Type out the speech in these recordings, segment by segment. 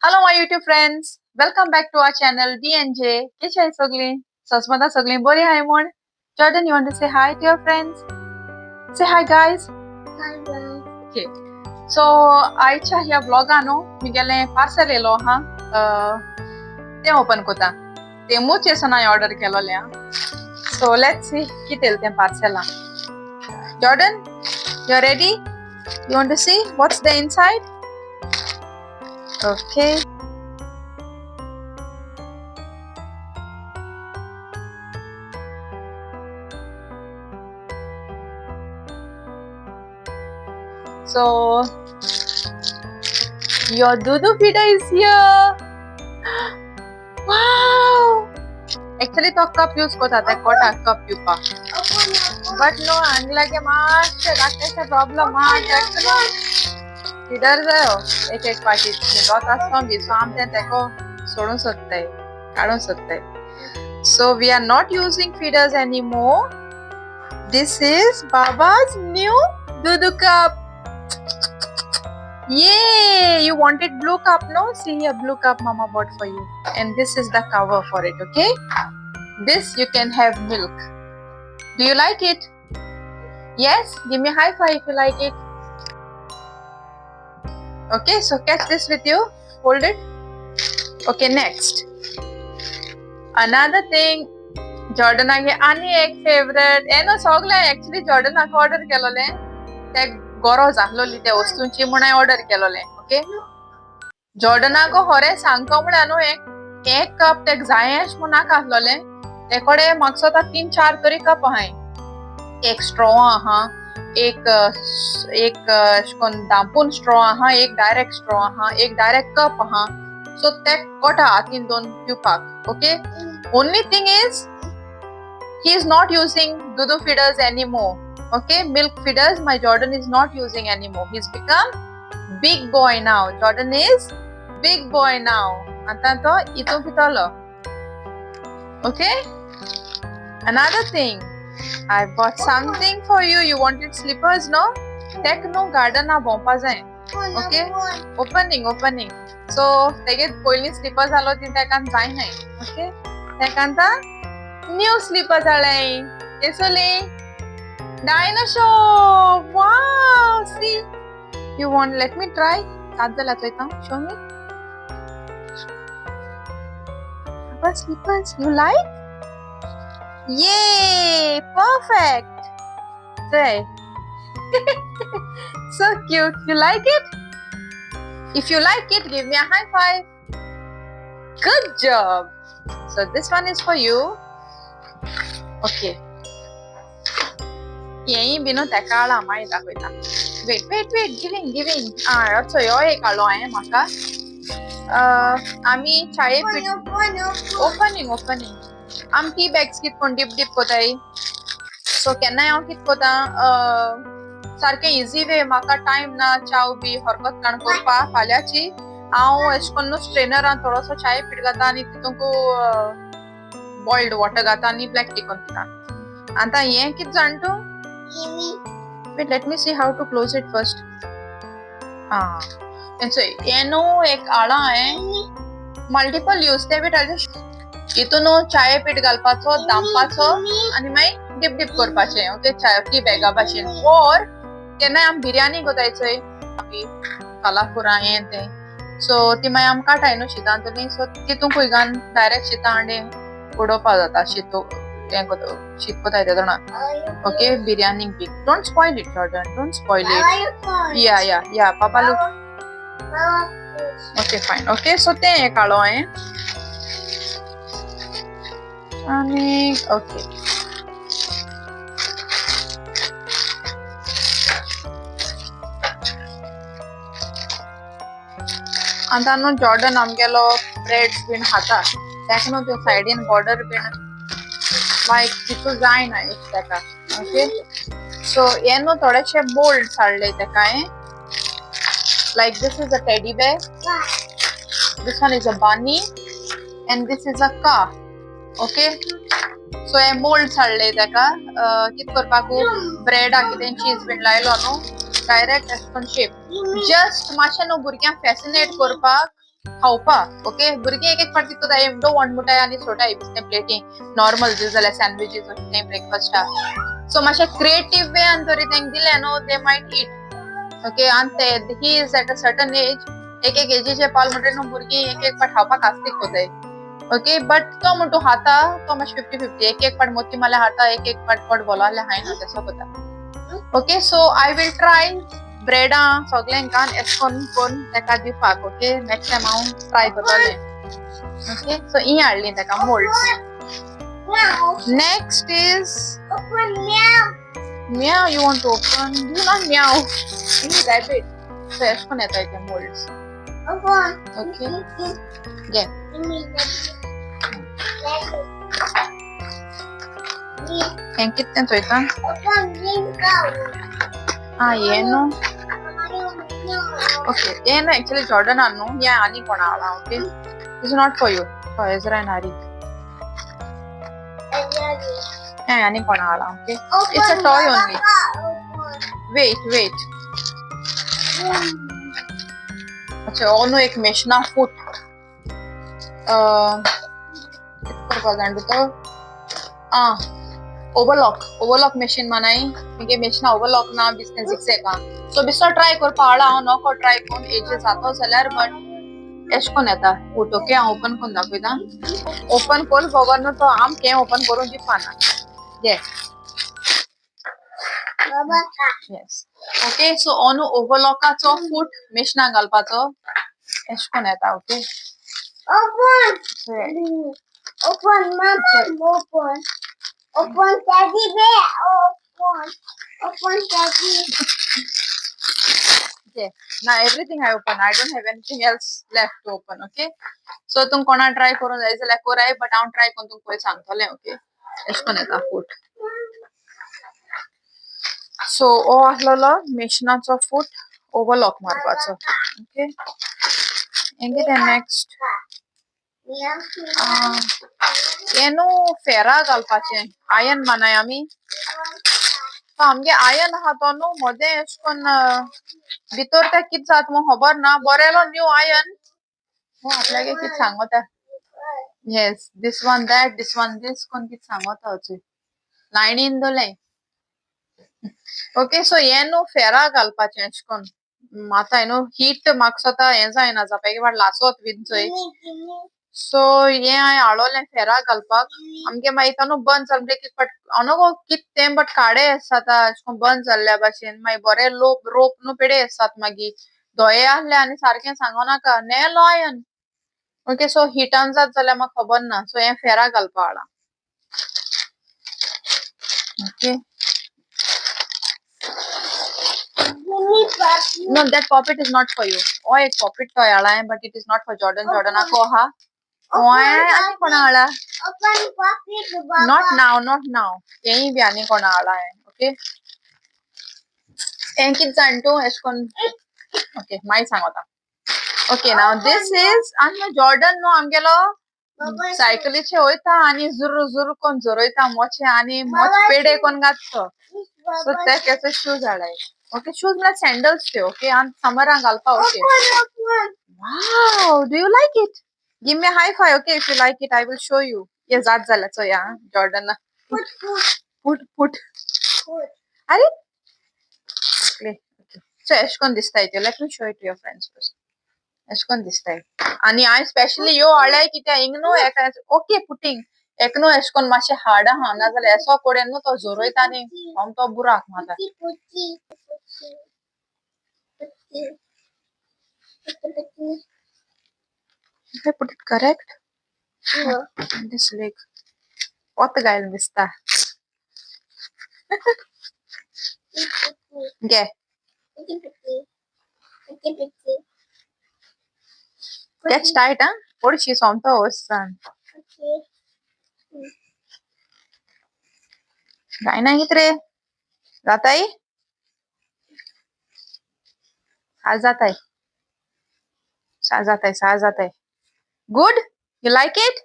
Hello my YouTube friends, welcome back to our channel DNJ. कशी आहे सगळी? सस्मता सगळी बरी आहे म्हण? Jordan, you want to say hi to your friends? Say hi guys. Hi guys. Okay. So आयच्या ह्या ब्लॉगानो मी गेले पार्सल येलो हा ते ओपन कोता. ते मुचे सनाय ऑर्डर केलोले. So let's see किती येल ते पार्सला. Jordan, you ready? You want to see what's the inside? Okay. So your Dudu feeder is here. Wow. Actually तो cup use कोता था कोटा cup युपा. But no अंगला के मास रखने से problem मास feeder जाओ एक एक पार्टी में दो तासों भी सामने देखो सोडून सकते हैं काढून सकते हैं. So we are not using feeders anymore. This is Baba's new Dudu cup. Yay! You wanted blue cup, no? See here, blue cup Mama bought for you. And this is the cover for it, okay? This you can have milk. Do you like it? Yes? Give me a high five if you like it. Okay, so catch this with you. Hold it. Okay, next. Another thing. Jordan आगे आणि एक favorite. एनो सगळे actually Jordan आक order केलोले. ते गरज आहलोली त्या वस्तूंची म्हणून ऑर्डर केलोले. ओके जॉर्डनाको होरे सांगतो म्हणून एक कप ते जायेश म्हणून आहलोले तेकडे मागसो ता 3-4 तरी कप आहाय. एक स्ट्रॉ आहा, एक कोण दांपून स्ट्रॉ आहा, एक डायरेक्ट स्ट्रॉ आहा, एक डायरेक्ट कप आहा. सो ते कोटा हातीन दोन पिवपाक. Okay only thing is he is not using Dudu feeders anymore. Okay, milk feeders my Jordan is not using anymore. He's become big boy now. Jordan is big boy now. Anta to itu pitolo. Okay, another thing, I bought something for you. You wanted slippers, no? Techno garden na bompa jaye. Okay, opening. So tege poili slippers alo tin tekan jai nai. Okay, tekanta new slippers alai. Esole dinosaur. Wow, see, you want let me try? Kadala chaita show me. What slippers you like? Yay, perfect. Say. So cute. You like it? If you like it, give me a high five. Good job. So this one is for you. Okay. यही बिनो तकाला माई दाखवता. Wait, giving. अच्छा यो एक आलो आहे माका. आम्ही चाय opening आम टी बॅग्स कित कोण डिप कोताय. सो केन्ना हांव कित कोता सारके इजी वे माका टाइम ना चाव बी हरकत काण करपा फाल्याची हांव एश कोन्न स्ट्रेनरान थोडोसो चाय पीठ घाता आनी तितूंक बॉइल्ड वॉटर घाता आनी ब्लॅक टी कोन पिता. आता हे कित जाण तूं? Wait, let me see how to close it first. And so YONO एक आळा आहे मल्टिपल यूज ते बी इतून चाय पीठ घालपाचो दामपाचो आनी मागीर डिप करपाचें. ओके चाय टी बॅगा भाशेन. और केन्नाय आम बिर्याणी कोतायचोय कालाफुरा हें तें सो ती मागीर आम काटाय न्हू शितांतली. सो तितूंकूय घान डायरेक्ट शिता हांडे उडोवपा जाता. शीत कोताय ते जाणा. Okay, biryani big. Don't spoil it, Jordan. Don't spoil it. Yeah. Papa look. Okay, fine. Okay, so te ek alo hai. Okay. Antano Jordan amgelo breads bin hata. Tekno te side in border bin like तिथं जाय ना एक तेका. Okay so YONO थोडेशे bold हाडले तेका. Like this is a teddy bear, this one is a bunny and this is a car. Okay, so हे मोल्ड हाडले तेका कित करपाकू ब्रेड कितें चीज बीन लायलो न्हू direct S cone shape just मातशें न्हू भुरग्यांक फॅसिनेट करपाक खावपा ओके भुरगीं एक एक फावटी तितूंत एवढो वणमुटाय आनी सोटाय बिस्तें प्लेटी नॉर्मल दिल जाल्यार सँडविचीस अशें ब्रेकफास्टाक सो मातशें क्रिएटीव वेयान तरी तेंक दिलें न्हू दे मायट ईट ओके आनी ते he is at a certain age एक एक एजीचे पावल म्हणटरी न्हू भुरगीं एक एक पाट खावपाक आस्तीक कोताय ओके बट तो म्हणटू खाता तो मातशें 50-50 एक एक पाट मोती मारल्यार खाता एक एक पाट पोट बोलावल्यार हायना तसो कोता okay so I will try Breda सगळ्यांका एश कोन तेका दिवपाक ओके नेक्स्ट टाइम हांव ट्राय करतलें ओके सो ही हाडली तेका moulds next is meow you want to open do not meow you rabbit so एश कोन येता ते मोल्ड्स ओके घे हें कितें चोयता ಏನು ओके ಏನು actually Jordan ಅನ್ನು ಯಾ ಆನಿ ಕೋಣ ಆಳ okay this is not for you for Ezra and Hari yeah ಆನಿ ಕೋಣ ಆಳ okay it's a toy only wait अच्छा ओनो एक मेशना फूट तो ओवरलॉक मशीन मनाई मिगे मेशना ओवरलॉक ना बिस्ने जिक्से का सो बिस्ता ट्राय कर पाळा हांव नको ट्राय कोन एजे जातो जाल्यार बट एश कोन येता फूट ओके हांव ओपन कोन दाखयता ओपन कोर बगर न्हू तो आम के ओपन करून दिवपाना ये yes ओके सो ओनो ओवरलॉकाचो फूट मेशना घालपाचो एश कोन येता okay open mama open teddy bear open teddy okay now everything I open I don't have anything else left to open okay so तुम कोणा ट्राय करून जाय जाल्यार कोराय बट हांव ट्राय कोन तुमकां पयलीं सांगतलें ओके एश कोन येता फूट सो ओ आसलोलो मेशनाचो फूट ओवरलॉक मारपाचो ओके हें कितें नेक्स्ट ಏನು फेरा घालपाचें आयन मानाय आमी तो आमगे आयन आहा तो न्हू मोदें एश कोन भितर ते कित जात मो खबर ना बरेलो न्यू आयन हो आपल्यागे कित सांगोता yes this one that this one this कोन कित सांगोता अचूय लायनीन दोलें ओके सो हें न्हू फेरा घालपाचें एश कोन आतां न्हू हीट म्हाका सोता हें जायना जावपाक वाट लासोत बीन चोय सो ये हांवें हाडोलें फेरा घालपाक आमगे मागीर तो न्हू बंद जाल म्हणटकीर बट हांव कित तें बट काडे आसता अशें कोन्न बंद जाल्ल्या भाशेन मागीर बरें रोप न्हू पेडे आसतात मागीर दोये आहले आनी सारकें सांगोनाका नेलो आयन ओके सो हिटान जात जाल्यार म्हाका खबर ना सो हें फेरा घालपा हाडा okay no that puppet is not for you oh ek puppet toy ala hai but it is not for Jordan ako ha oy ani kona ala open puppet baba not now yahi bhi ani kona ala hai okay thank you zanto eskon okay mai sangota okay now this is anna Jordan no amgelo सायकलीचे वयता आनी जुर कोन जोरोयता मोचे आनी मोच पेडे कोन घाततो सो ते केसे shoes हाडाय okay shoes म्हळ्यार sandals ते ओके आनी समरान घालपा okay wow do you like it give me a high five okay if you like it I will show you ये जात जाल्यार चोया जॉर्डन फुट अरे ओके सो एश कोन दिसता ते let me show it to your friends first एश कोन दिसताय आनी हांवें स्पेशली यो हाडल्याय कित्याक हिंग न्हू ओके पुटींग एक न्हू एश कोन मातशें हार्ड आहा नाजाल्यार एसो कोडेन न्हू तो जोरोयता आनी हांव तो बुराक म्हाका If I put it correct this leg what गायल दिसता गे Gets tight, huh? What is on the ocean? काय नाही रे जाताय सा जाताय good you like it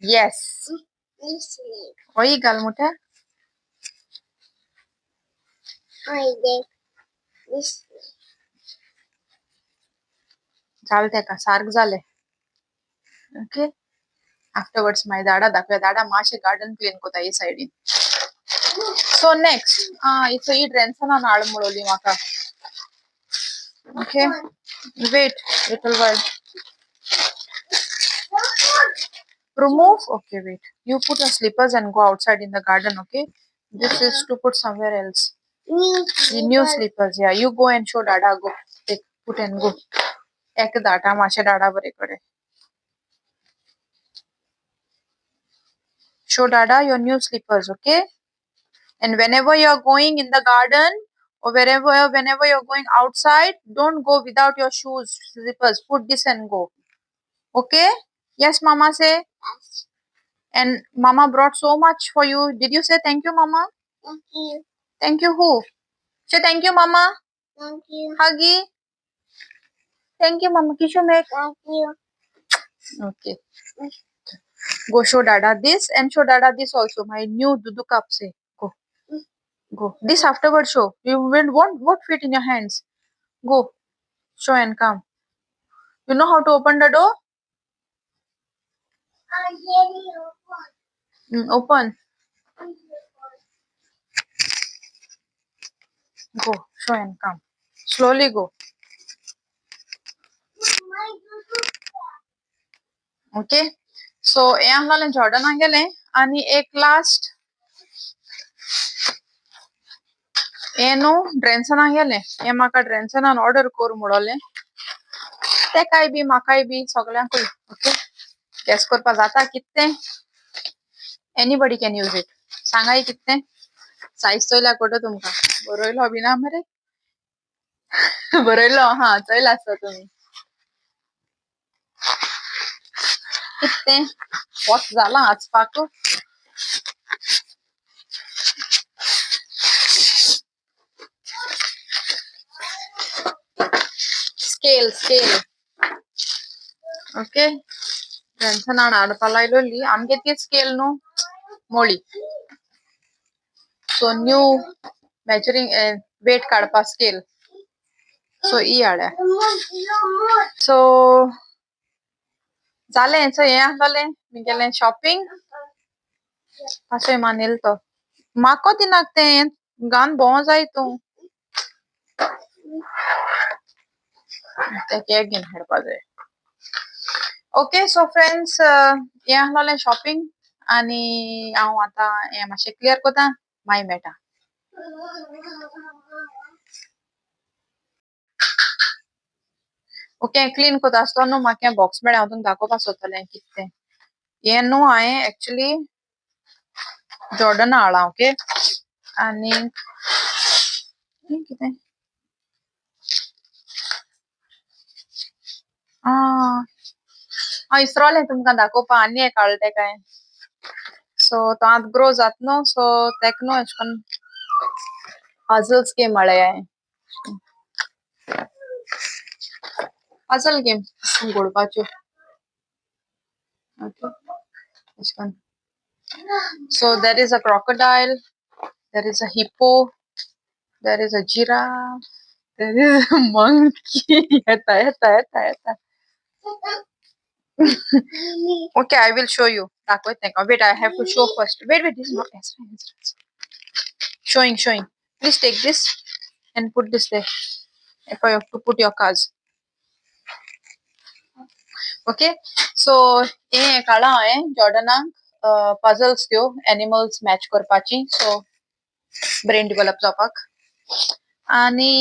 yes ओई गाल मोठा जाले तेका सारक जाले. ओके आफ्टरवर्ड्स माय दाडा दाखव्या दाडा माशे गार्डन क्लीन कोता ही साइडीन. सो नेक्स्ट इट्स ही ड्रेन्सना नाळ मुळोली म्हाका. Okay, wait little while. Remove. Okay, wait. You put your slippers and go outside in the garden. Okay, this is to put somewhere else. The new slippers. Yeah, you go and show Dada. Go take, put and go. Ek data mashe Dada bari kade. Show Dada your new slippers. Okay, and whenever you are going in the garden or whenever you're going outside, don't go without your shoes, slippers. Put this and go. Okay. Yes, Mama say. And Mama brought so much for you. Did you say thank you, Mama? Thank you. Thank you who? Say thank you, Mama. Thank you. Huggy. Thank you, Mama. Kishu make. Thank you. Okay. Go show Dada this and show Dada this also. My new Dudu cup say. Go. Go. This afterward show. You will want what fit in your hands. Go. Show and come. You know how to open the door? Open. Go. Show and come. Slowly go. Okay so हे आमले जॉर्डनाक गेले आणि एक last हे न्हू ड्रेन्सनाक गेले हे म्हाका ड्रेन्सनान order कर म्हणले तेकाय बी म्हाकाय बी सगळ्यांकूय ओके गॅस करपा जाता कितें एनीबडी कॅन यूज इट सांगाय कितें सायज चोयल्या कोटो तुमकां बरयलो बी ना मरे बरयलो हा चोयला आसता तुमी कितें वॉच जाला आचपाक स्केल स्केल ओके ड्रेन्सनान हाडपा लायलोली आमगे ती स्केल न्हू मोळी सो न्यू मेजरिंग वेट काडपा स्केल सो ई हाड्या सो जालें सो हे आहलोलें मी गेलें शॉपिंग अशें मानेल तो म्हाको दिनाक तें गान भोवो जाय तूं ते केक घेवन हाडपा जाय ओके सो फ्रेंड्स हे आहलोलें शॉपिंग आनी हांव आतां हें मातशें क्लियर कोता मागीर मेळटा ओके क्लीन कोता आसतो न्हू म्हाका बॉक्स मेळ्ळें हांव तुमकां दाखोवपा सोदतलें कितें हें न्हू हांवें एक्चुली जॉर्डना हाडलां ओके आनी कितें हांव इसरोलें तुमकां दाखोवपा आनी एक हाडलें तेका सो तो आतां ग्रो जात न्हू सो तेका न्हू एशें कोन्न पजल्स गेम हाडल्या पजल गेम घोडपाच्यो ओके एशें कोन्न so there is a crocodile, there is a hippo, there is a giraffe, there is a monkey yeta. Okay, I will show you. Wait, I have to show first. Wait, this is not showing. Please take this and put this there. If I have to put your cards. Okay, so हे काढा हांवें जॉर्डनाक puzzles त्यो animals match करपाची so brain develop जावपाक आनी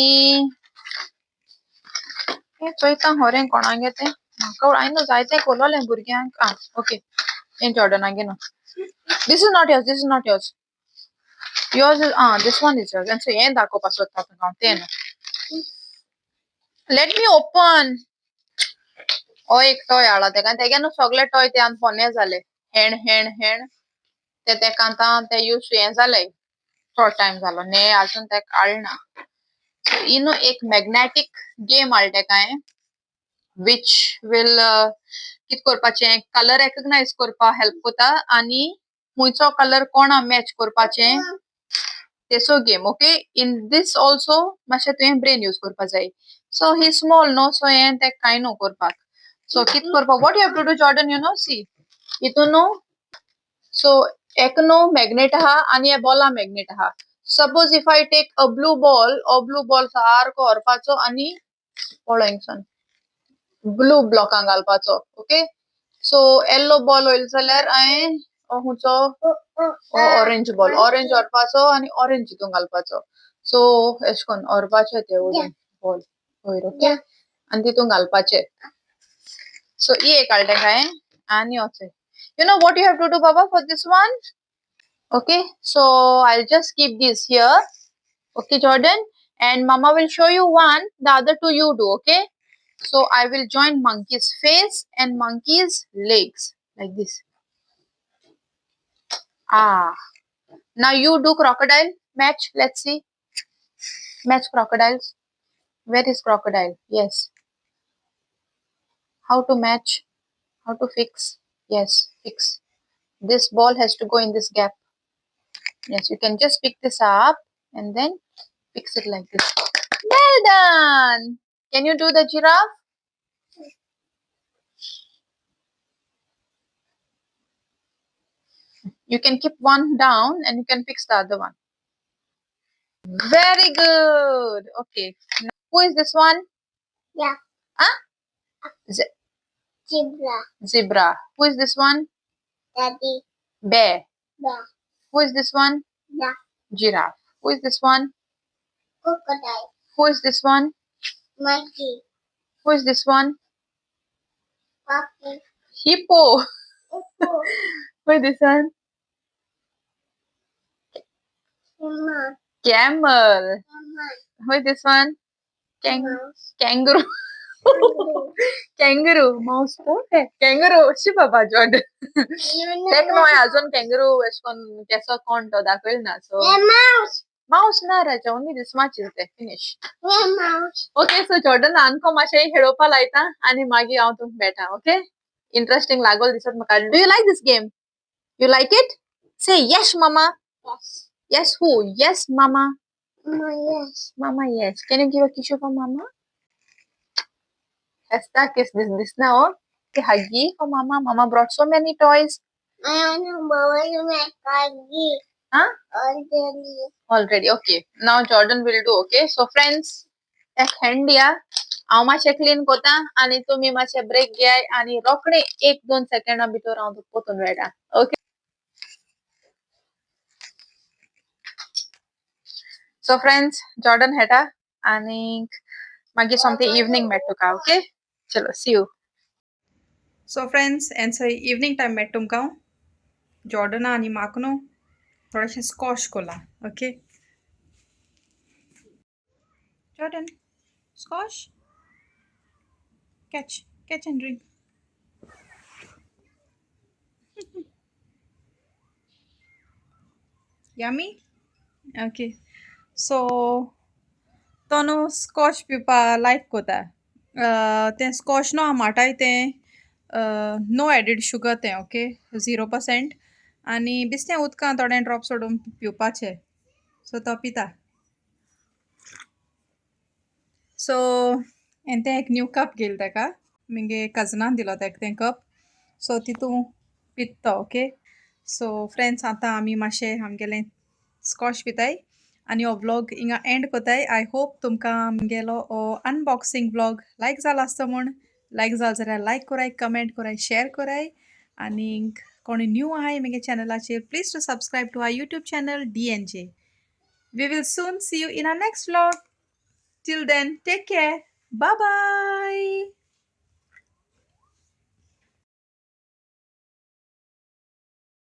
हे चोयता होरें कोणागे तें म्हाका हांवें जायतें कोलोलें भुरग्यांक ओके हे जॉर्डनागे न्हू this is not yours yours is this one is yours and so हे दाखोवपा सोदता तुका हांव तें न्हू लेट मी ओपन हो एक टॉय हाडला तेगे न्हू सगळे टॉय ते आतां फोने जाले हेण ते तेका आतां ते यूज हें जालें थोडो टायम जालो ने अजून तेका हाडना ही न्हू एक मॅग्नेटीक गेम हाडला तेका हांवें which will कित करपाचें कलर रेकग्नाइज करपा हेल्प कोता आनी खुंयचो कलर कोणा मॅच करपाचें तेसो game okay in this also मातशें तुवें ब्रेन यूज करपा जाय सो ही स्मॉल नो सो हें तें कांय नो करपाक सो कित करपाक what you have to do Jordan you know see हितून नो सो एक नो मॅग्नेट आहा आनी हे बॉला मॅग्नेट आहा suppose if I take a blue ball सारको व्हरपाचो आनी पळय हिंगसून ब्लू ब्लॉकांक घालपाचो ओके सो येल्लो बॉल वयलो जाल्यार हांवें हुंचो ऑरेंज ऑरेंज व्हरपाचो आनी ऑरेंज हितून घालपाचो सो एश कोन्न व्हरपाचे ते वयल्यान बॉल वयर ओके आनी तितून घालपाचे सो ही एक हाडलें काय आनी वचय you know what you have to do बाबा for this one okay so I'll just keep this here okay Jordan and mama will show you one the other two you do okay so I will join monkey's face and monkey's legs like this now you do crocodile match let's see match crocodiles where is crocodile yes how to match how to fix yes fix this ball has to go in this gap yes you can just pick this up and then fix it like this well done can you do the giraffe you can keep one down and you can fix the other one very good okay now, who is this one Yeah. huh Zebra. Zebra who is this one Daddy. bear Bear. who is this one Yeah. giraffe who is this one Crocodile. who is this one Monkey. who is this one Puppy. hippo Hippo. who is this one Mama. camel Mama. who is this one Mouse. kangaroo Kangaroo. kangaroo mouse okay kangaroo she Baba Jordan तेक no अजून kangaroo एश कोन केसो कोण तो दाखवेल ना so Mouse. mouse ना राजा only this much is there finish Mouse. okay so Jordan आनको मातशें खेळोवपा लायता आनी मागीर हांव तुमकां मेळटा okay interesting लागोल दिसत म्हाका do you like this game you like it say yes mama Yes. yes who yes mama Mama, yes. mama yes can you give a kiss for mama Esta kiss this now okay huggy for mama mama brought so many toys I don't know, Mama, you make huggy. huh Already. already okay now Jordan will do okay so friends एक hand दिया हांव मातशें clean कोता आनी तुमी मातशें break घेयाय आनी रोखडे 1-2 सेकंडा भितर हांव तुका पोतून मेळटा ओके सो फ्रेंड्स जॉर्डन हेटा आनी मागीर सोमतें इवनिंग मेळटा तुका ओके चलो see you so friends and evening time मेळटा तुमकां जॉर्डना आनी म्हाका न्हू थोडेशें स्कॉश कोला okay Jordan squash catch and drink yummy okay so तो न्हू स्कॉश पिवपा लायक कोता तें स्कॉश न्हू आमाटाय तें नो एडीड शुगर तें ओके 0% आनी बिस्तें उदकां थोडें ड्रॉप सोडून पिवपाचें सो तो पिता सो हांवें तें एक न्यू कप घेतलो तेका म्हगे कजनान दिलो तेका तें कप सो तितू पित तो ओके सो फ्रेंड्स आतां आमी मातशें आमगेलें स्कॉश पिताय आनी हो व्लॉग हिंगा एंड कोताय आय होप तुमकां आमगेलो हो अनबॉक्सिंग व्लॉग लायक जालो आसता म्हूण लायक जालो जाल्यार लायक कोराय कमेंट कोराय शेअर कोराय आनी कोणी न्यू आहाय म्हगे चॅनलाचेर please to subscribe to our YouTube channel DNJ we will soon see you in our next vlog till then take care bye bye